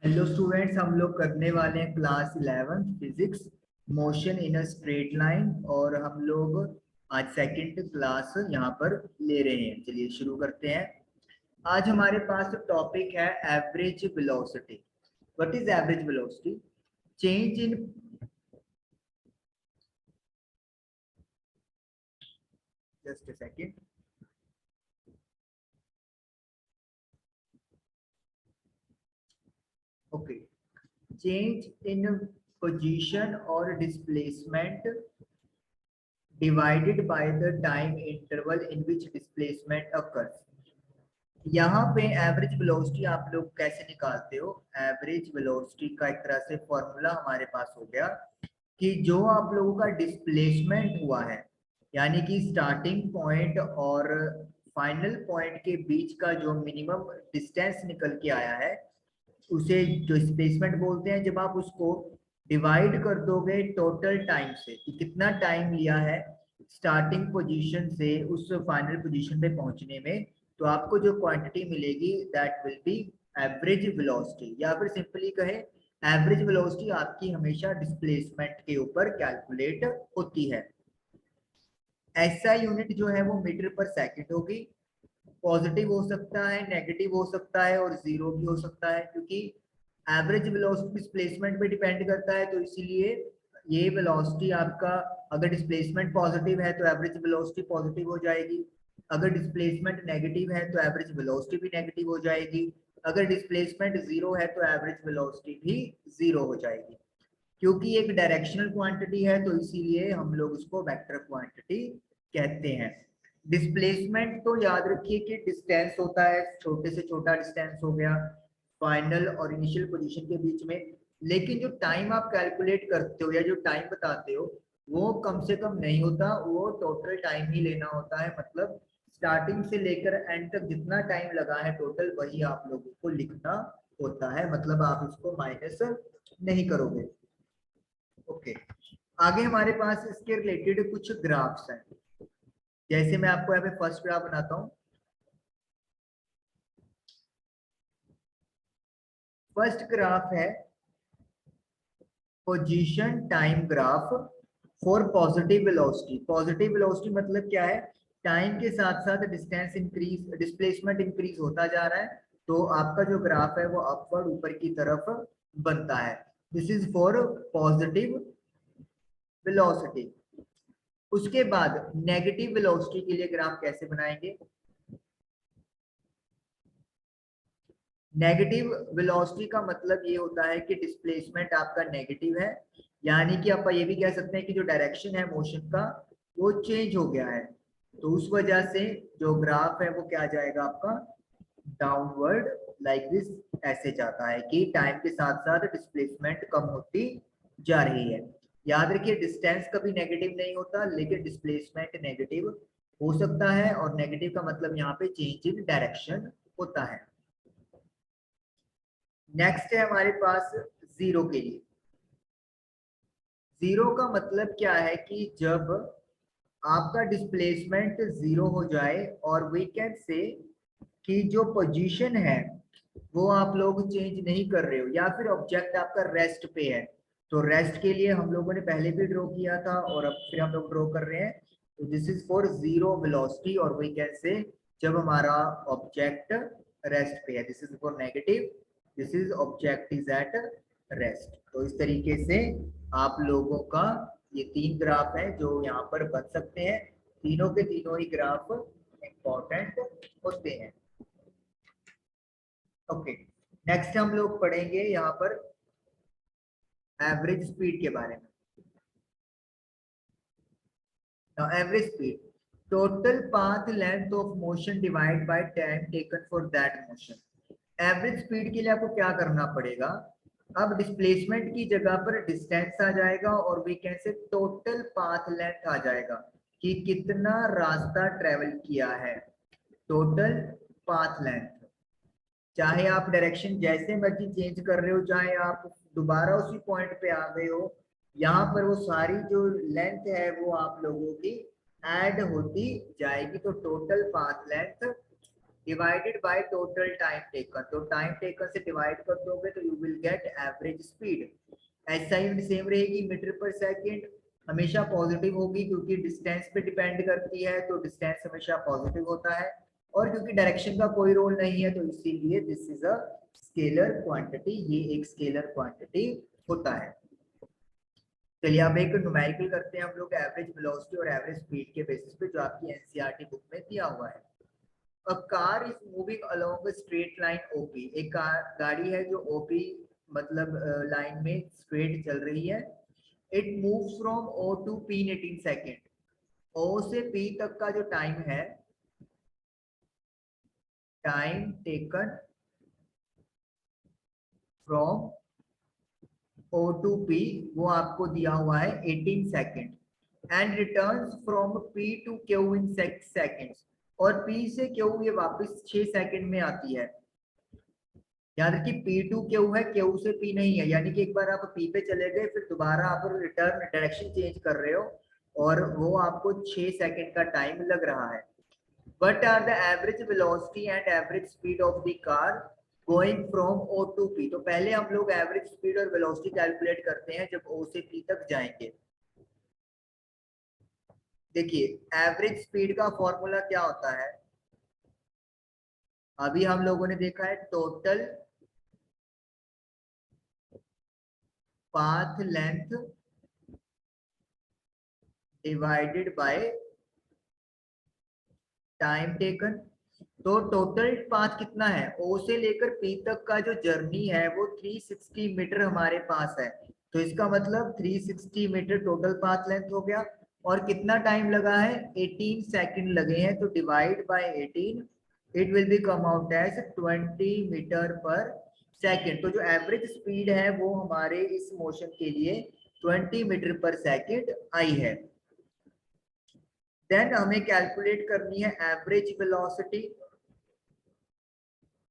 Hello students, हम लोग करने वाले हैं class 11 physics motion in a straight line. और हम लोग आज सेकंड क्लास यहाँ पर ले रहे हैं। चलिए शुरू करते हैं। आज हमारे पास टॉपिक है average velocity. What is average velocity? Change in just a second. Okay, change in position और displacement divided by the time interval in which displacement occurs। यहाँ पे एवरेज वेलोसिटी आप लोग कैसे निकालते हो? एवरेज वेलोसिटी का एक तरह से फॉर्मूला हमारे पास हो गया कि जो आप लोगों का डिस्प्लेसमेंट हुआ है, यानी कि स्टार्टिंग पॉइंट और फाइनल पॉइंट के बीच का जो मिनिमम डिस्टेंस निकल के आया है, उसे डिस्प्लेसमेंट बोलते हैं। जब आप उसको डिवाइड कर दोगे टोटल टाइम से कि कितना टाइम लिया है स्टार्टिंग पोजीशन से उस फाइनल पोजीशन पे पहुंचने में, तो आपको जो क्वांटिटी मिलेगी that will be average velocity. या फिर सिंपली कहे, एवरेज वेलोसिटी आपकी हमेशा डिस्प्लेसमेंट के ऊपर कैलकुलेट होती है। ऐसा यूनिट जो है वो मीटर पर सेकंड होगी। पॉजिटिव हो सकता है, नेगेटिव हो सकता है और जीरो भी हो सकता है, क्योंकि एवरेज वेलोसिटी डिस्प्लेसमेंट पे डिपेंड करता है। तो इसीलिए ये वेलोसिटी आपका, अगर डिस्प्लेसमेंट पॉजिटिव है तो एवरेज वेलोसिटी पॉजिटिव हो जाएगी। अगर डिस्प्लेसमेंट नेगेटिव है तो एवरेज वेलोसिटी भी नेगेटिव हो जाएगी। अगर डिस्प्लेसमेंट जीरो है तो एवरेज वेलोसिटी भी जीरो हो जाएगी। क्योंकि एक डायरेक्शनल क्वांटिटी है तो इसीलिए हम लोग उसको वेक्टर क्वांटिटी कहते हैं। डिस्प्लेसमेंट तो याद रखिए कि डिस्टेंस होता है, छोटे से छोटा डिस्टेंस हो गया फाइनल और इनिशियल पोजीशन के बीच में। लेकिन जो टाइम आप कैलकुलेट करते हो या जो टाइम बताते हो वो कम से कम नहीं होता, वो टोटल टाइम ही लेना होता है। मतलब स्टार्टिंग से लेकर एंड तक जितना टाइम लगा है टोटल, वही आप लोगों को लिखना होता है। मतलब आप इसको माइनस नहीं करोगे। ओके, आगे हमारे पास इसके रिलेटेड कुछ ग्राफ्स हैं। जैसे मैं आपको यहाँ पे फर्स्ट ग्राफ बनाता हूँ। फर्स्ट ग्राफ है position time graph for positive velocity. Positive velocity मतलब क्या है? टाइम के साथ साथ डिस्टेंस इंक्रीज, डिस्प्लेसमेंट इंक्रीज होता जा रहा है, तो आपका जो ग्राफ है वो अपवर्ड ऊपर की तरफ बनता है। This is for positive velocity. उसके बाद नेगेटिव वेलोसिटी के लिए ग्राफ कैसे बनाएंगे? नेगेटिव वेलोसिटी का मतलब ये होता है कि डिस्प्लेसमेंट आपका नेगेटिव है, यानी कि आप ये भी कह सकते हैं कि जो डायरेक्शन है मोशन का वो चेंज हो गया है। तो उस वजह से जो ग्राफ है वो क्या जाएगा आपका? Downward, like this. ऐसे जाता है कि टाइम के साथ साथ डिस्प्लेसमेंट कम होती जा रही है। याद रखिए, डिस्टेंस कभी नेगेटिव नहीं होता, लेकिन डिस्प्लेसमेंट नेगेटिव हो सकता है। और नेगेटिव का मतलब यहाँ पे चेंज इन डायरेक्शन होता है। नेक्स्ट है हमारे पास जीरो के लिए। जीरो का मतलब क्या है कि जब आपका डिस्प्लेसमेंट जीरो हो जाए और वी कैन से कि जो पोजीशन है वो आप लोग चेंज नहीं कर रहे हो, या फिर ऑब्जेक्ट आपका रेस्ट पे है। तो रेस्ट के लिए हम लोगों ने पहले भी ड्रॉ किया था और अब फिर हम लोग ड्रॉ कर रहे हैं। तो this is for zero velocity, और वी कैन से जब हमारा ऑब्जेक्ट रेस्ट पे है। This is for negative, this is object is at rest. तो इस तरीके से आप लोगों का ये तीन ग्राफ है जो यहाँ पर बन सकते हैं। तीनों के तीनों ही ग्राफ इंपॉर्टेंट होते हैं। ओके, नेक्स्ट हम लोग पढ़ेंगे यहाँ पर एवरेज स्पीड के बारे में। Now average speed, total path length of motion divided by time taken for that motion। Average speed के लिए आपको क्या करना पड़ेगा? अब डिस्प्लेसमेंट की जगह पर डिस्टेंस आ जाएगा और we can say total path length आ जाएगा कि कितना रास्ता ट्रेवल किया है। टोटल पाथ लेंथ, चाहे आप डायरेक्शन जैसे मर्जी चेंज कर रहे हो, चाहे आप दोबारा उसी पॉइंट पे आ गए हो, यहाँ पर वो सारी जो लेंथ है वो आप लोगों की ऐड होती जाएगी। तो total path length divided by total time taken, तो टाइम टेकन से डिवाइड कर दोगे तो you will get average speed. ऐसा ही सेम रहेगी, मीटर पर सेकंड हमेशा पॉजिटिव होगी क्योंकि डिस्टेंस पे डिपेंड करती है, तो डिस्टेंस हमेशा पॉजिटिव होता है, और क्योंकि डायरेक्शन का कोई रोल नहीं है तो इसीलिए this is a scalar quantity, ये एक स्केलर क्वांटिटी होता है। चलिए अब एक न्यूमेरिकल करते हैं हम लोग एवरेज वेलोसिटी और एवरेज स्पीड के बेसिस पे, जो आपकी एनसीईआरटी बुक में दिया हुआ है। A car is moving along a straight line OP, एक गाड़ी है जो ओपी मतलब लाइन में स्ट्रेट चल रही है। It moves from O to P in 18 second, O से पी तक का जो टाइम है, time taken from O to P, वो आपको दिया हुआ है 18 second, and returns from P to Q in 6 seconds, और पी से क्यू ये वापस 6 सेकेंड में आती है। याद रखिए पी टू क्यू है, क्यू से पी नहीं है, यानी कि एक बार आप पी पे चले गए फिर दोबारा आप रिटर्न डायरेक्शन चेंज कर रहे हो और वो आपको 6 सेकेंड का टाइम लग रहा है। What are the average velocity and average speed of the car going from O to P? तो पहले हम लोग एवरेज स्पीड और वेलोसिटी कैलकुलेट करते हैं जब O से P तक जाएंगे। देखिए एवरेज स्पीड का फॉर्मूला क्या होता है, अभी हम लोगों ने देखा है total path length divided by time taken. तो टोटल पाथ कितना है, ओ से लेकर पी तक का जो जर्नी है वो 360 मीटर हमारे पास है, तो इसका मतलब 360 मीटर टोटल पाथ लेंथ हो गया। और कितना टाइम लगा है, 18 सेकंड लगे हैं, तो divide by 18 it will be come out as 20 metre per second. तो जो एवरेज स्पीड है वो हमारे इस मोशन के लिए 20 मीटर पर सेकंड आई है। देन हमें कैलकुलेट करनी है एवरेज वेलोसिटी।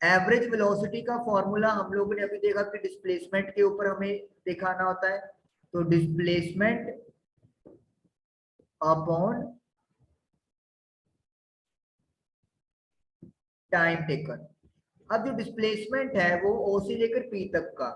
एवरेज वेलोसिटी का फॉर्मूला हम लोगों ने अभी देखा कि डिस्प्लेसमेंट के ऊपर हमें दिखाना होता है, तो डिस्प्लेसमेंट अपॉन टाइम टेकन। अब जो डिस्प्लेसमेंट है वो ओ से लेकर पी तक का,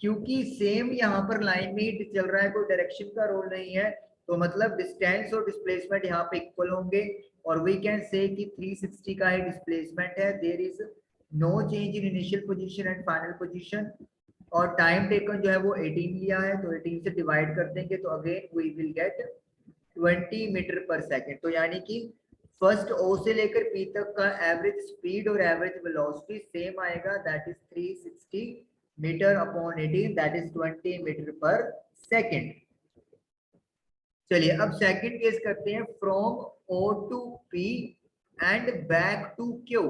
क्योंकि सेम यहाँ पर लाइन में ही चल रहा है, कोई डायरेक्शन का रोल नहीं है, तो मतलब डिस्टेंस और डिस्प्लेसमेंट यहाँ पे इक्वल होंगे, और वी कैन से कि 360 का ही डिस्प्लेसमेंट है, there is no change in initial position and final position. और टाइम टेकन जो है वो 18 लिया है, तो 18 से डिवाइड कर देंगे तो again we will get 20 metre per second. तो यानी कि फर्स्ट ओ से लेकर पी तक का एवरेज स्पीड और एवरेज वेलोसिटी सेम आएगा, that is 360 metre upon 18, that is 20 metre per second. चलिए अब सेकंड केस करते हैं, from O to P and back to Q.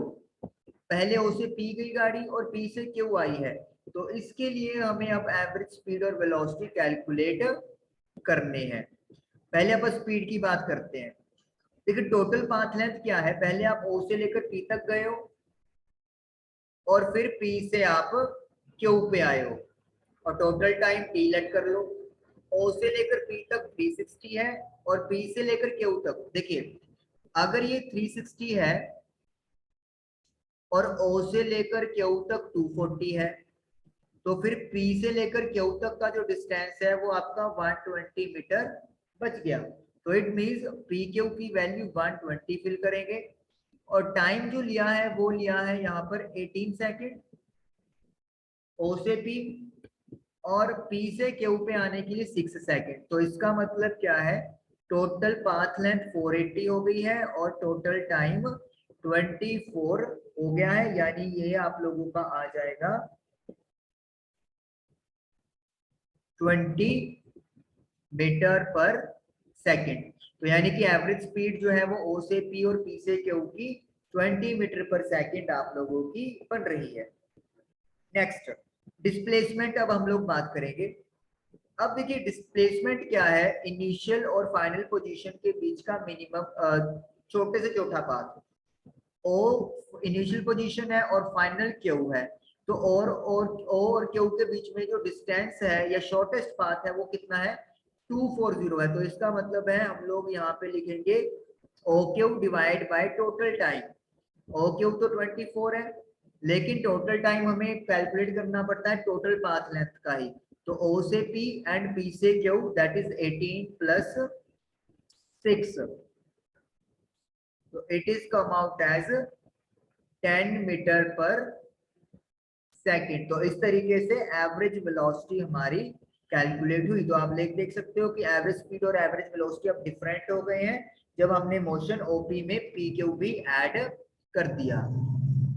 पहले ओ से पी गई गाड़ी और पी से क्यू आई है, तो इसके लिए हमें अब एवरेज स्पीड और वेलोसिटी कैलकुलेट करने हैं। पहले आप स्पीड की बात करते हैं। देखिए टोटल पाथ लेंथ क्या है, पहले आप ओ से लेकर पी तक गए हो और फिर पी से आप क्यू पे आए हो, और टोटल टाइम टी लेट कर लो। ओ से लेकर पी तक 360 है और पी से लेकर क्यू तक, देखिए अगर ये 360 है और ओ से लेकर क्यू तक 240 है, तो फिर पी से लेकर क्यू तक का जो डिस्टेंस है वो आपका 120 मीटर बच गया। तो इट मींस पी क्यू की वैल्यू 120 फिल करेंगे, और टाइम जो लिया है वो लिया है यहाँ पर 18 सेकेंड ओ से पी, और पी से क्यू पे आने के लिए 6 सेकेंड। तो इसका मतलब क्या है, टोटल पाथ लेंथ 480 हो गई है और टोटल टाइम 24 हो गया है, यानी ये आप लोगों का आ जाएगा 20 मीटर पर सेकेंड। तो यानी कि एवरेज स्पीड जो है वो ओ से पी और पी से क्यू की 20 मीटर पर सेकेंड आप लोगों की बन रही है। नेक्स्ट डिस्प्लेसमेंट, अब हम लोग बात करेंगे। अब देखिए डिस्प्लेसमेंट क्या है, इनिशियल और फाइनल पोजीशन के बीच का मिनिमम छोटे से छोटा पाथ। ओ इनिशियल पोजीशन है और फाइनल क्यू है, तो और क्यू के बीच में जो डिस्टेंस है या शॉर्टेस्ट पाथ है वो कितना है, 240 है। तो इसका मतलब है हम लोग यहाँ पे लिखेंगे O Q divide by total time. O Q तो 24 है, लेकिन टोटल टाइम हमें कैलकुलेट करना पड़ता है टोटल पाथ लेंथ का ही। तो ओ से पी एंड पी से क्यू, दैट इज 18 प्लस 6, तो it is come out as 10 metre per second. तो इस तरीके से एवरेज वेलोसिटी हमारी कैलकुलेट हुई। तो आप देख सकते हो कि एवरेज स्पीड और एवरेज वेलोसिटी अब डिफरेंट हो गए हैं जब हमने मोशन ओपी में पी क्यू भी ऐड कर दिया।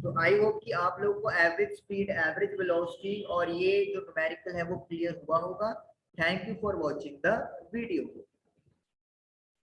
तो आई होप कि आप लोगों को एवरेज स्पीड, एवरेज वेलोसिटी और ये जो न्यूमेरिकल है वो क्लियर हुआ होगा। Thank you for watching the video.